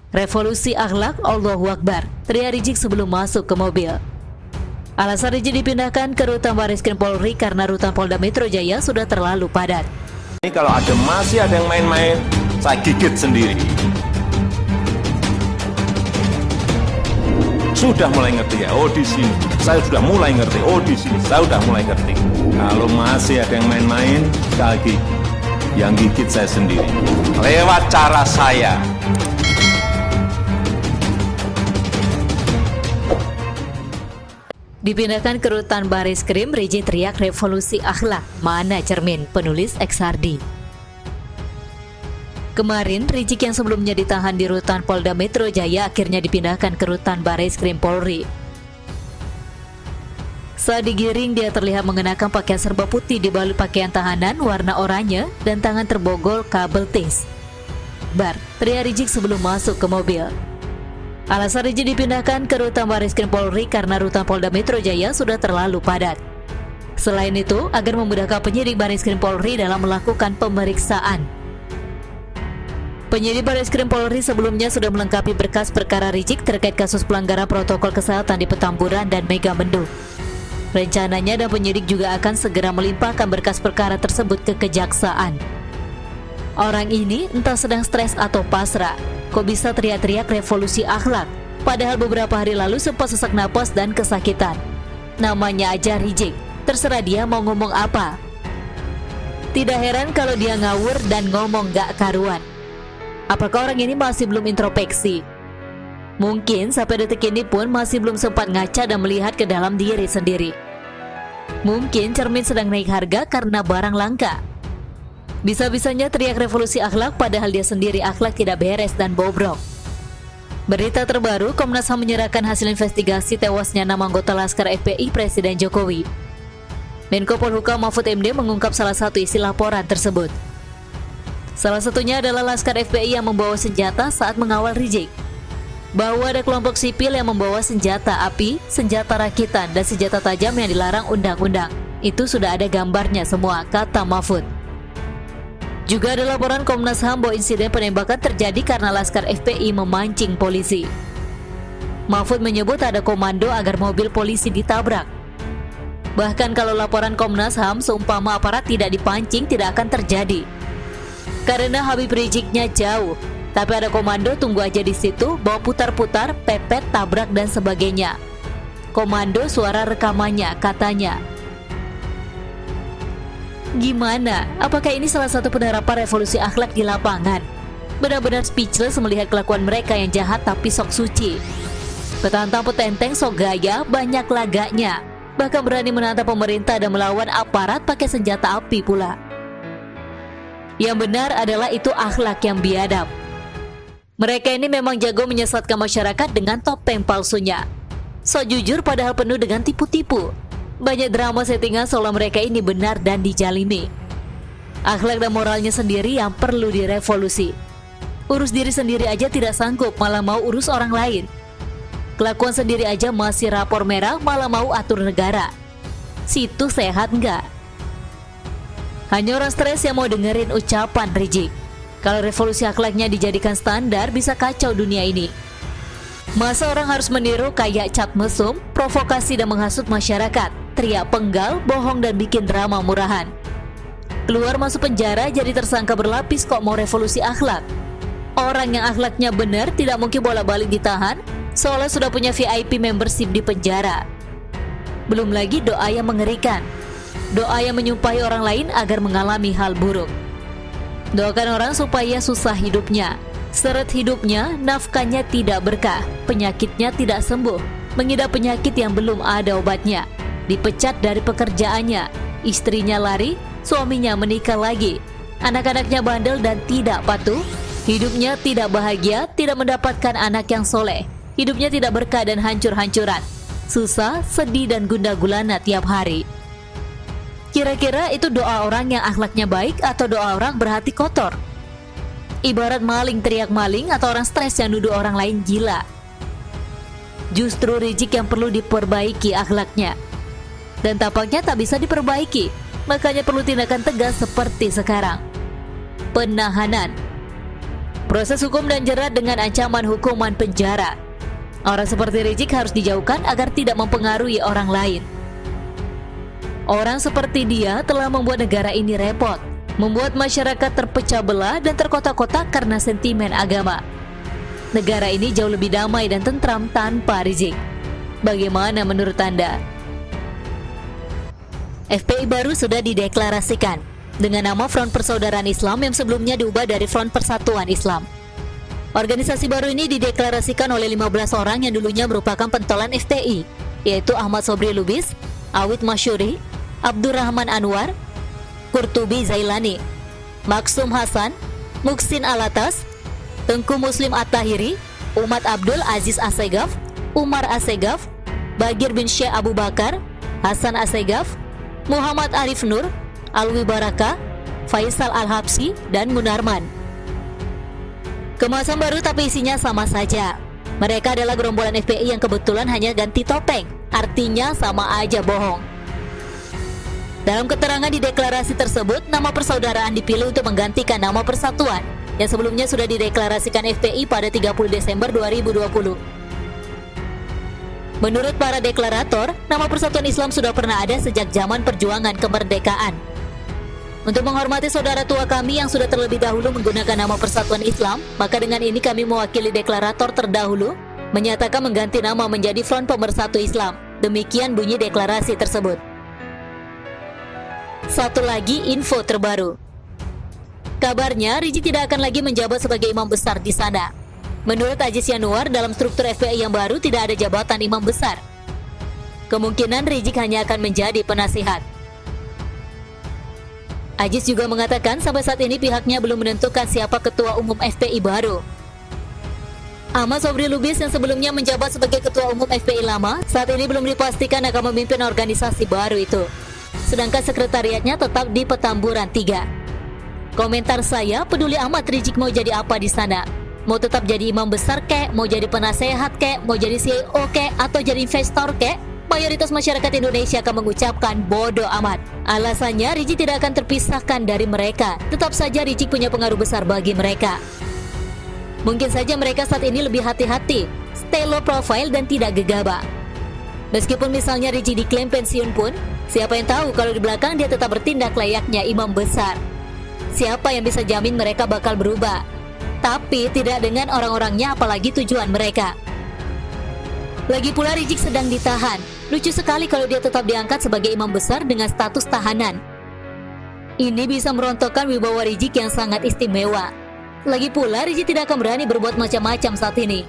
Revolusi akhlak, Allahu Akbar, teriak Rizik sebelum masuk ke mobil. Alasan Rizik dipindahkan ke rutan Barreskrim Polri karena rutan Polda Metro Jaya sudah terlalu padat. Ini kalau masih ada yang main-main, saya gigit sendiri. Sudah mulai ngerti ya, oh di sini. Saya sudah mulai ngerti, oh di sini. Saya sudah mulai ngerti. Kalau masih ada yang main-main, saya gigit. Yang gigit saya sendiri. Lewat cara saya. Dipindahkan ke rutan Barreskrim, Rizik teriak revolusi akhlak, mana cermin, penulis XRD. Kemarin, Rizik yang sebelumnya ditahan di rutan Polda Metro Jaya akhirnya dipindahkan ke rutan Barreskrim Polri. Saat digiring, dia terlihat mengenakan pakaian serba putih dibalut pakaian tahanan warna oranye dan tangan terbogol kabel tis. Bar, teriak Rizik sebelum masuk ke mobil. Alasan Rizik dipindahkan ke rutan Barreskrim Polri karena rutan Polda Metro Jaya sudah terlalu padat. Selain itu, agar memudahkan penyidik Barreskrim Polri dalam melakukan pemeriksaan. Penyidik Barreskrim Polri sebelumnya sudah melengkapi berkas perkara Rizik terkait kasus pelanggaran protokol kesehatan di Petamburan dan Megamendung. Rencananya dan penyidik juga akan segera melimpahkan berkas perkara tersebut ke kejaksaan. Orang ini entah sedang stres atau pasrah. Kok bisa teriak-teriak revolusi akhlak? Padahal beberapa hari lalu sempat sesak napas dan kesakitan. Namanya aja Rizik, terserah dia mau ngomong apa. Tidak heran kalau dia ngawur dan ngomong gak karuan. Apakah orang ini masih belum introspeksi? Mungkin sampai detik ini pun masih belum sempat ngaca dan melihat ke dalam diri sendiri. Mungkin cermin sedang naik harga karena barang langka. Bisa-bisanya teriak revolusi akhlak padahal dia sendiri akhlak tidak beres dan bobrok. Berita terbaru, Komnas HAM menyerahkan hasil investigasi tewasnya 6 anggota Laskar FPI Presiden Jokowi. Menko Polhukam Mahfud MD mengungkap salah satu isi laporan tersebut. Salah satunya adalah Laskar FPI yang membawa senjata saat mengawal Rizik. Bahwa ada kelompok sipil yang membawa senjata api, senjata rakitan, dan senjata tajam yang dilarang undang-undang. Itu sudah ada gambarnya semua, kata Mahfud. Juga ada laporan Komnas HAM bahwa insiden penembakan terjadi karena Laskar FPI memancing polisi. Mahfud menyebut ada komando agar mobil polisi ditabrak. Bahkan kalau laporan Komnas HAM seumpama aparat tidak dipancing tidak akan terjadi. Karena Habib Riziknya jauh, tapi ada komando tunggu aja di situ, bawa putar-putar, pepet, tabrak dan sebagainya. Komando suara rekamannya, katanya. Gimana? Apakah ini salah satu penerapan revolusi akhlak di lapangan? Benar-benar speechless melihat kelakuan mereka yang jahat tapi sok suci. Petantang petenteng sok gaya, banyak laganya. Bahkan berani menantang pemerintah dan melawan aparat pakai senjata api pula. Yang benar adalah itu akhlak yang biadab. Mereka ini memang jago menyesatkan masyarakat dengan topeng palsunya. Sok jujur padahal penuh dengan tipu-tipu. Banyak drama settingan seolah mereka ini benar dan dijalimi. Akhlak dan moralnya sendiri yang perlu direvolusi. Urus diri sendiri aja tidak sanggup, malah mau urus orang lain. Kelakuan sendiri aja masih rapor merah, malah mau atur negara. Situ sehat nggak? Hanya orang stres yang mau dengerin ucapan Rizik. Kalau revolusi akhlaknya dijadikan standar, bisa kacau dunia ini. Masa orang harus meniru kayak cat mesum, provokasi dan menghasut masyarakat, teriak penggal, bohong dan bikin drama murahan. Keluar masuk penjara jadi tersangka berlapis kok mau revolusi akhlak. Orang yang akhlaknya benar tidak mungkin bolak-balik ditahan, seolah sudah punya VIP membership di penjara. Belum lagi doa yang mengerikan. Doa yang menyumpahi orang lain agar mengalami hal buruk. Doakan orang supaya susah hidupnya, seret hidupnya, nafkahnya tidak berkah, penyakitnya tidak sembuh, mengidap penyakit yang belum ada obatnya, dipecat dari pekerjaannya, istrinya lari, suaminya menikah lagi, anak-anaknya bandel dan tidak patuh, hidupnya tidak bahagia, tidak mendapatkan anak yang soleh, hidupnya tidak berkah dan hancur-hancuran, susah, sedih dan gundah gulana tiap hari. Kira-kira itu doa orang yang akhlaknya baik atau doa orang berhati kotor? Ibarat maling teriak maling atau orang stres yang nuduh orang lain gila. Justru Rizik yang perlu diperbaiki akhlaknya. Dan tampaknya tak bisa diperbaiki, makanya perlu tindakan tegas seperti sekarang. Penahanan. proses hukum dan jerat dengan ancaman hukuman penjara. Orang seperti Rizik harus dijauhkan agar tidak mempengaruhi orang lain. Orang seperti dia telah membuat negara ini repot, membuat masyarakat terpecah belah dan terkotak-kotak karena sentimen agama. Negara ini jauh lebih damai dan tentram tanpa Rizik. Bagaimana menurut Anda? FPI baru sudah dideklarasikan dengan nama Front Persaudaraan Islam yang sebelumnya diubah dari Front Persatuan Islam. Organisasi baru ini dideklarasikan oleh 15 orang yang dulunya merupakan pentolan FPI, yaitu Ahmad Sobri Lubis, Awid Masyuri, Abdurrahman Anwar, Qurtubi Zailani, Maksum Hasan, Muksin Alatas, Tengku Muslim At-Tahiri, Umat Abdul Aziz Assegaf, Umar Assegaf, Bagir bin Syekh Abu Bakar, Hasan Assegaf, Muhammad Arif Nur, Alwi Baraka, Faisal Al-Habsyi, dan Munarman. Kemasan baru tapi isinya sama saja. Mereka adalah gerombolan FPI yang kebetulan hanya ganti topeng, artinya sama aja bohong. Dalam keterangan di deklarasi tersebut, nama persaudaraan dipilih untuk menggantikan nama persatuan yang sebelumnya sudah dideklarasikan FPI pada 30 Desember 2020. Menurut para deklarator, nama Persatuan Islam sudah pernah ada sejak zaman perjuangan kemerdekaan. Untuk menghormati saudara tua kami yang sudah terlebih dahulu menggunakan nama Persatuan Islam, maka dengan ini kami mewakili deklarator terdahulu menyatakan mengganti nama menjadi Front Pemersatu Islam. Demikian bunyi deklarasi tersebut. Satu lagi info terbaru. Kabarnya Rizik tidak akan lagi menjabat sebagai imam besar di sana. Menurut Aziz Yanuar, dalam struktur FPI yang baru tidak ada jabatan imam besar. Kemungkinan Rizik hanya akan menjadi penasihat. Aziz juga mengatakan sampai saat ini pihaknya belum menentukan siapa ketua umum FPI baru. Ahmad Sobri Lubis yang sebelumnya menjabat sebagai ketua umum FPI lama, saat ini belum dipastikan akan memimpin organisasi baru itu. Sedangkan sekretariatnya tetap di Petamburan 3. Komentar saya, peduli amat Rizik mau jadi apa di sana. Mau tetap jadi imam besar kek, mau jadi penasehat kek, mau jadi CEO kek, atau jadi investor kek, mayoritas masyarakat Indonesia akan mengucapkan bodoh amat. Alasannya Rizik tidak akan terpisahkan dari mereka. Tetap saja Rizik punya pengaruh besar bagi mereka. Mungkin saja mereka saat ini lebih hati-hati, stay low profile dan tidak gegabah. Meskipun misalnya Rizik diklaim pensiun pun, siapa yang tahu kalau di belakang dia tetap bertindak layaknya imam besar. Siapa yang bisa jamin mereka bakal berubah? Tapi tidak dengan orang-orangnya, apalagi tujuan mereka. Lagi pula Rizik sedang ditahan. Lucu sekali kalau dia tetap diangkat sebagai imam besar dengan status tahanan. Ini bisa merontokkan wibawa Rizik yang sangat istimewa. Lagi pula Rizik tidak akan berani berbuat macam-macam saat ini.